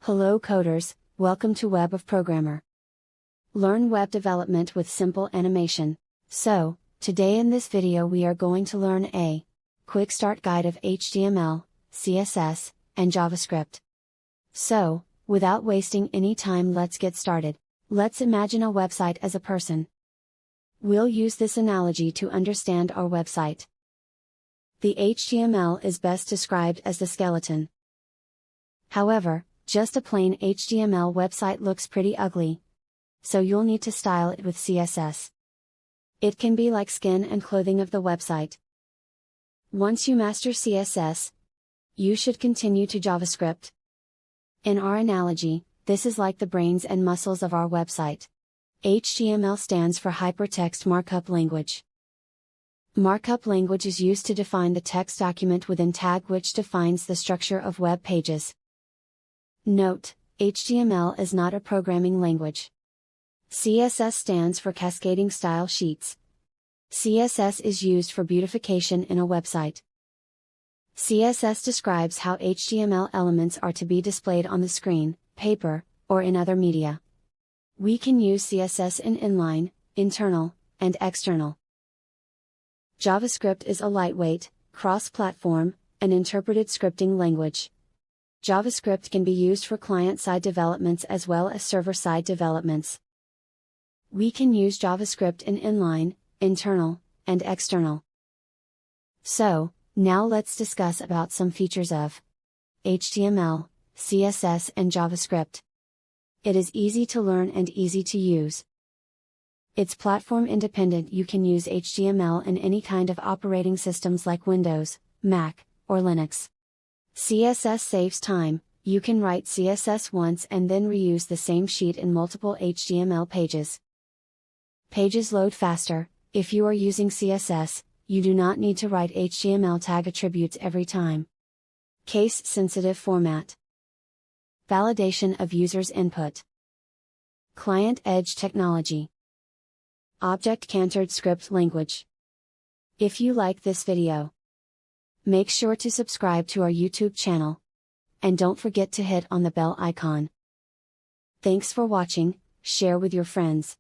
Hello coders, welcome to WebofProgrammer. Learn web development with simple animation. So, today in this video we are going to learn a quick start guide of HTML, CSS, and JavaScript. So, without wasting any time, let's get started. Let's imagine a website as a person. We'll use this analogy to understand our website. The HTML is best described as the skeleton. However, just a plain HTML website looks pretty ugly. So you'll need to style it with CSS. It can be like skin and clothing of the website. Once you master CSS, you should continue to JavaScript. In our analogy, this is like the brains and muscles of our website. HTML stands for Hypertext Markup Language. Markup language is used to define the text document within tag, which defines the structure of web pages. Note, HTML is not a programming language. CSS stands for Cascading Style Sheets. CSS is used for beautification in a website. CSS describes how HTML elements are to be displayed on the screen, paper, or in other media. We can use CSS in inline, internal, and external. JavaScript is a lightweight, cross-platform, and interpreted scripting language. JavaScript can be used for client-side developments as well as server-side developments. We can use JavaScript in inline, internal, and external. So, now let's discuss about some features of HTML, CSS, and JavaScript. It is easy to learn and easy to use. It's platform independent. You can use HTML in any kind of operating systems like Windows, Mac, or Linux. CSS saves time. You can write CSS once and then reuse the same sheet in multiple HTML pages. Pages load faster. If you are using CSS, you do not need to write HTML tag attributes every time. Case-sensitive format. Validation of users' input. Client-edge technology. Object-centered script language. If you like this video, make sure to subscribe to our YouTube channel. And don't forget to hit on the bell icon. Thanks for watching, share with your friends.